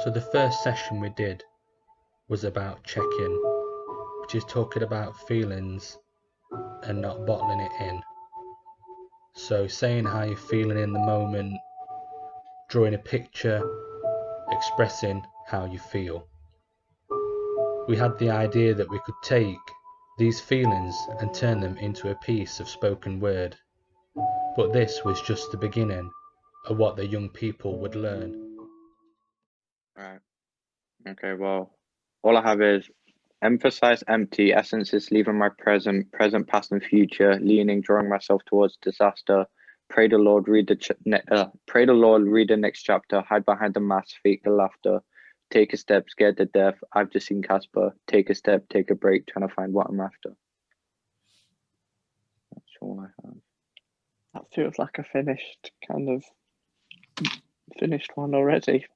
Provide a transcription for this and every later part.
So the first session we did was about check-in, which is talking about feelings and not bottling it in. So saying how you're feeling in the moment, drawing a picture, expressing how you feel. We had the idea that we could take these feelings and turn them into a piece of spoken word, but this was just the beginning of what the young people would learn. Right. Okay, well, all I have is emphasize empty, essence is leaving my present, past, and future, leaning, drawing myself towards disaster. Pray the Lord, read the next chapter, hide behind the mask, fake the laughter. Take a step, scared to death. I've just seen Casper. Take a step, take a break, trying to find what I'm after. That's all I have. That feels like a finished one already.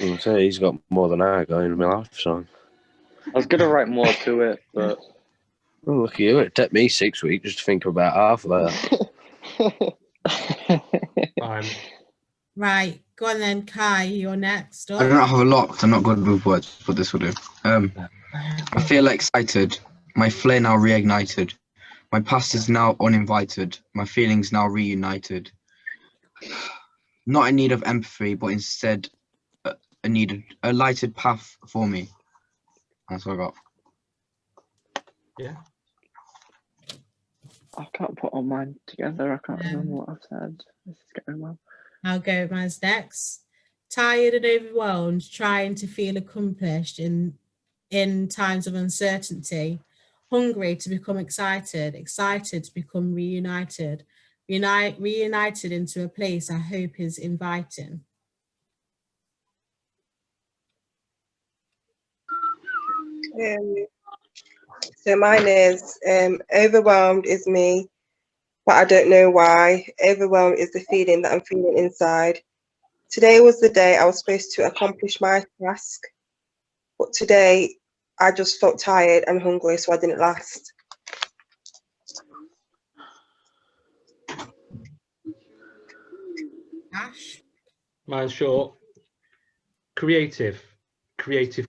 I'll say he's got more than I got in my life, so. I was gonna write more to it, but Oh, look at you! It took me 6 weeks just to think about half of that. Right, go on then, Kai. You're next. I don't have a lot because I'm not good with words, but this will do. I feel excited. My flare now reignited. My past is now uninvited. My feelings now reunited. Not in need of empathy, but instead a lighted path for me. That's what I got. Yeah. I can't put all mine together. I can't remember what I've said. This is going well. I'll go with mine's next. Tired and overwhelmed, trying to feel accomplished in times of uncertainty. Hungry to become excited, excited to become reunited. Reunited into a place I hope is inviting. So mine is overwhelmed is me, but I don't know why. Overwhelmed is the feeling that I'm feeling inside. Today was the day I was supposed to accomplish my task, but today I just felt tired and hungry, so I didn't last. Ash? Mine's short. Creative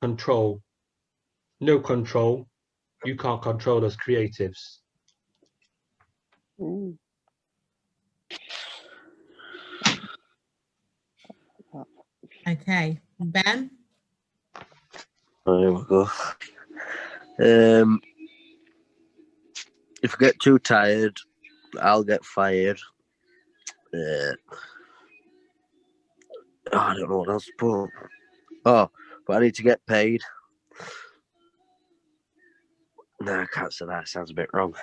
control. No control. You can't control us creatives. Ooh. Okay, Ben? There we go. If I get too tired, I'll get fired. I don't know what else to put. Oh, but I need to get paid. No, I can't say that. Sounds a bit wrong.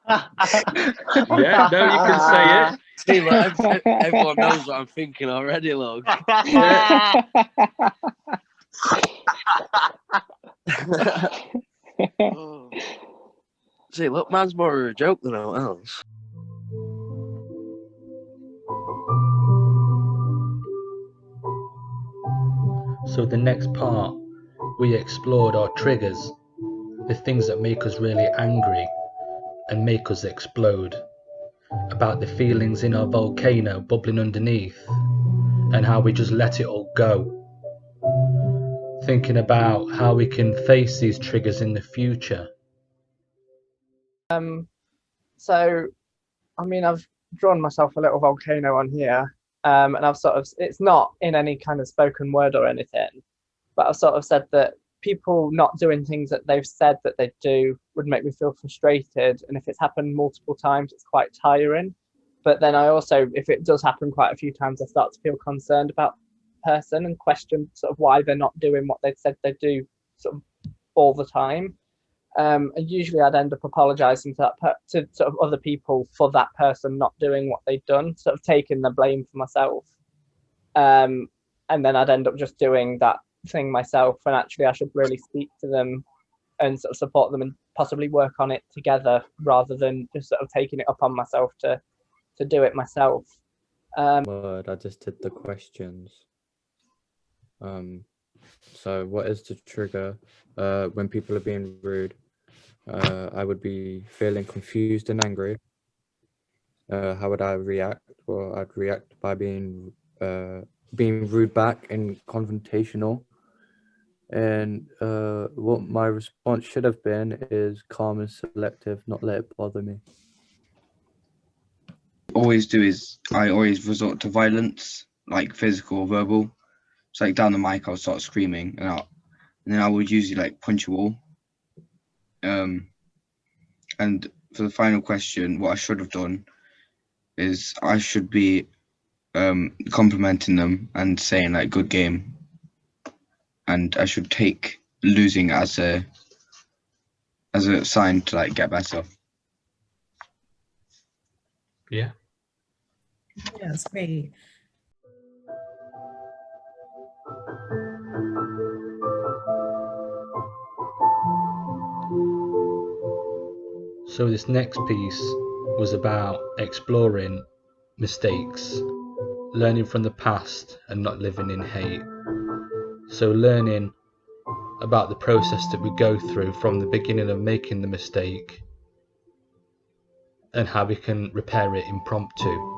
Yeah, no, you can say it. See, look, everyone knows what I'm thinking already, look. Yeah. Oh. See, look, man's more of a joke than anyone else. So the next part, we explored our triggers, the things that make us really angry and make us explode, about the feelings in our volcano bubbling underneath and how we just let it all go. Thinking about how we can face these triggers in the future. So, I mean, I've drawn myself a little volcano on here, and I've it's not in any kind of spoken word or anything, but I've sort of said that people not doing things that they've said that they do would make me feel frustrated, and if it's happened multiple times, it's quite tiring. But then I also, if it does happen quite a few times, I start to feel concerned about the person and question sort of why they're not doing what they've said they do sort of all the time. And usually I'd end up apologising to sort of other people for that person not doing what they'd done, sort of taking the blame for myself. And then I'd end up just doing that thing myself, and actually I should really speak to them and sort of support them and possibly work on it together rather than just sort of taking it upon myself to do it myself. Word, I just did the questions. So what is the trigger when people are being rude? I would be feeling confused and angry. How would I react? Well, I'd react by being being rude back and confrontational. And what my response should have been is calm and selective, not let it bother me. Always do is I always resort to violence, like physical or verbal. So like down the mic, I would start screaming, and then I would usually like punch a wall. And for the final question, what I should have done is I should be complimenting them and saying like good game, and I should take losing as a sign to like get better. Yeah. Yeah, that's great. So this next piece was about exploring mistakes, learning from the past and not living in hate. So learning about the process that we go through from the beginning of making the mistake and how we can repair it impromptu.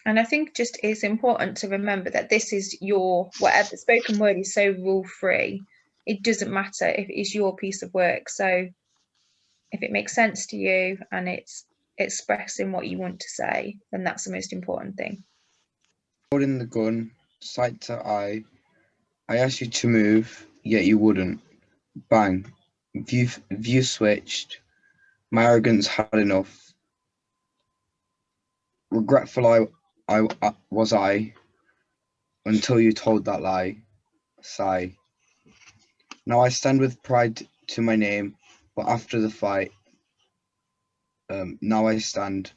And I think just it's important to remember that this is your, whatever, spoken word is so rule free. It doesn't matter if it's your piece of work. So if it makes sense to you and it's expressing what you want to say, then that's the most important thing. Holding the gun, sight to eye. I asked you to move, yet you wouldn't. Bang. View switched. My arrogance had enough. Regretful I was until you told that lie. Sigh. Now I stand with pride to my name, but after the fight, now I stand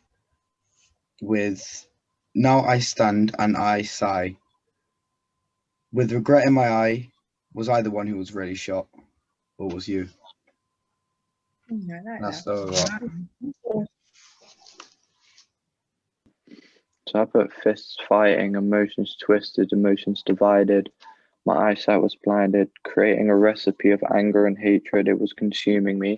and I sigh. With regret in my eye, was I the one who was really shot, or was you? That's the So I put fists fighting, emotions twisted, emotions divided. My eyesight was blinded, creating a recipe of anger and hatred. It was consuming me.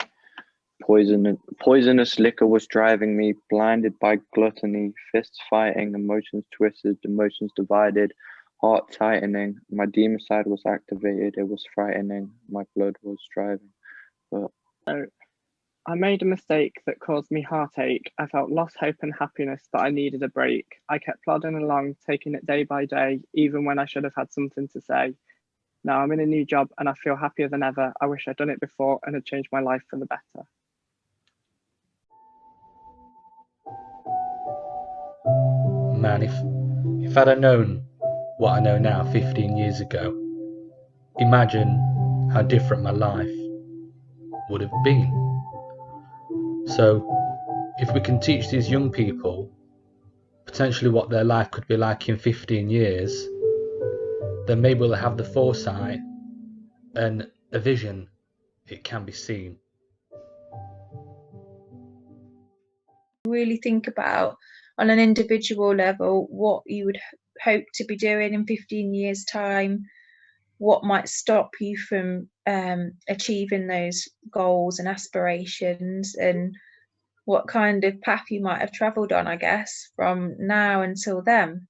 Poisonous liquor was driving me, blinded by gluttony. Fists fighting, emotions twisted, emotions divided, heart tightening. My demon side was activated. It was frightening. My blood was driving. But I made a mistake that caused me heartache. I felt lost hope and happiness, but I needed a break. I kept plodding along, taking it day by day, even when I should have had something to say. Now I'm in a new job and I feel happier than ever. I wish I'd done it before and had changed my life for the better. Man, if I'd have known what I know now 15 years ago, imagine how different my life would have been. So if we can teach these young people potentially what their life could be like in 15 years, then maybe we'll have the foresight and a vision. It can be seen. Really think about on an individual level what you would hope to be doing in 15 years time, what might stop you from achieving those goals and aspirations, and what kind of path you might have travelled on, I guess, from now until then.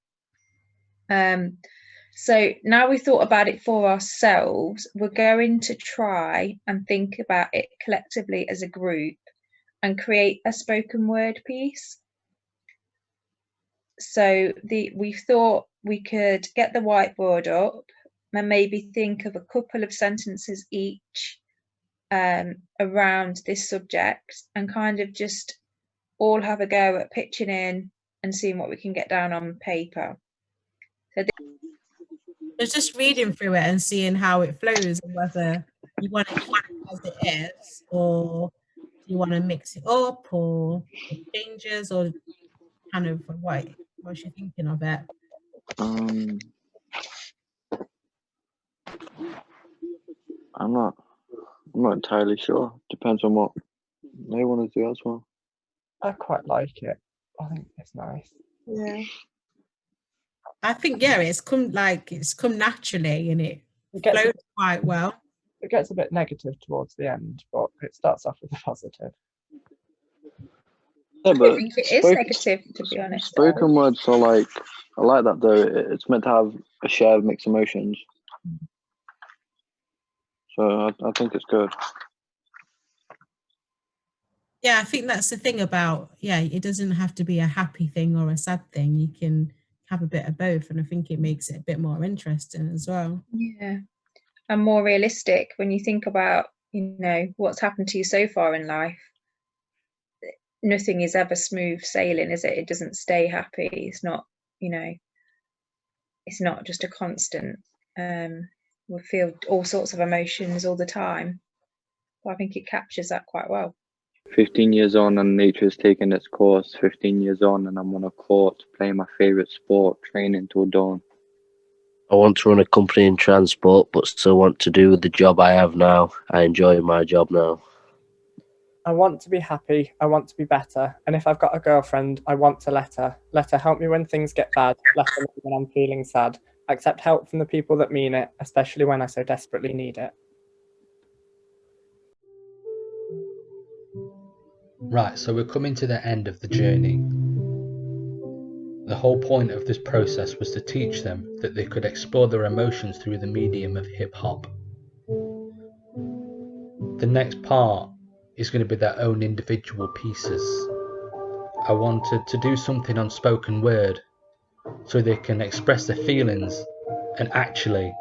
So now we thought about it for ourselves, we're going to try and think about it collectively as a group and create a spoken word piece. So we thought we could get the whiteboard up and maybe think of a couple of sentences each around this subject and kind of just all have a go at pitching in and seeing what we can get down on paper. So It's just reading through it and seeing how it flows and whether you want to keep it as it is or you want to mix it up or changes or kind of what's you thinking of it? I'm not entirely sure. Depends on what they want to do as well. I quite like it. I think it's nice. yeah. I think it's come naturally and it flows quite well. it gets a bit negative towards the end, but it starts off with a positive. Yeah, I but think it is negative, to be honest. spoken words are like, I like that though. It's meant to have a share of mixed emotions. So I think it's good. Yeah, I think that's the thing about, it doesn't have to be a happy thing or a sad thing. You can have a bit of both, and I think it makes it a bit more interesting as well. Yeah, and more realistic when you think about, what's happened to you so far in life. Nothing is ever smooth sailing, is it? It doesn't stay happy. It's not, it's not just a constant. We feel all sorts of emotions all the time. But I think it captures that quite well. 15 years on and nature is taking its course. 15 years on and I'm on a court playing my favourite sport, training till dawn. I want to run a company in transport, but still want to do the job I have now. I enjoy my job now. I want to be happy, I want to be better, and if I've got a girlfriend, I want to let her help me when things get bad, let her know when I'm feeling sad, accept help from the people that mean it, especially when I so desperately need it. Right, so we're coming to the end of the journey. The whole point of this process was to teach them that they could explore their emotions through the medium of hip hop. The next part is going to be their own individual pieces. I wanted to do something on spoken word so they can express their feelings and actually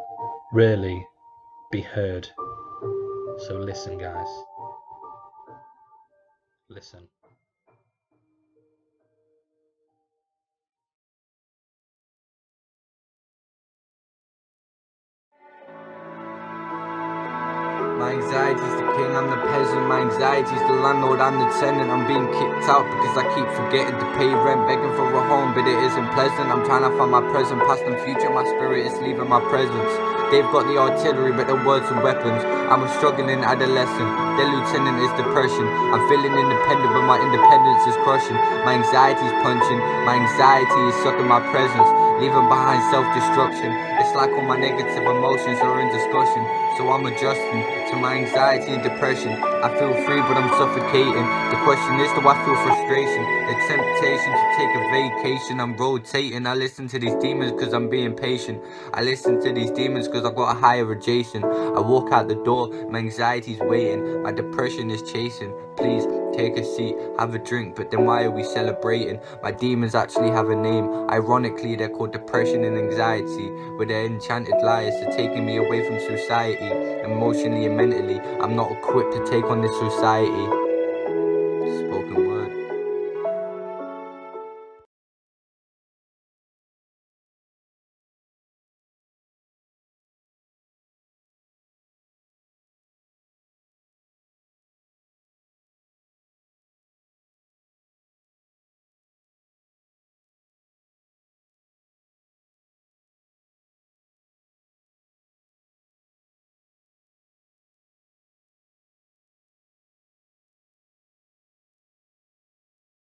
really be heard. So listen, guys. Listen. My anxiety's the king, I'm the peasant. My anxiety's the landlord, I'm the tenant. I'm being kicked out because I keep forgetting to pay rent. Begging for a home, but it isn't pleasant. I'm trying to find my present, past and future. My spirit is leaving my presence. They've got the artillery, but the words are weapons. I'm a struggling adolescent. Their lieutenant is depression. I'm feeling independent, but my independence is crushing. My anxiety's punching. My anxiety is sucking my presence, leaving behind self-destruction. It's like all my negative emotions are in discussion. So I'm adjusting to my anxiety and depression. I feel free, but I'm suffocating. The question is, do I feel frustration? The temptation to take a vacation. I'm rotating. I listen to these demons because I'm being patient. I listen to these demons because I've got a higher adjacent. I walk out the door, my anxiety's waiting. My depression is chasing. Please, take a seat, have a drink, but then why are we celebrating? My demons actually have a name. Ironically, they're called depression and anxiety, but they're enchanted liars. They're taking me away from society, emotionally and mentally. I'm not equipped to take on this society.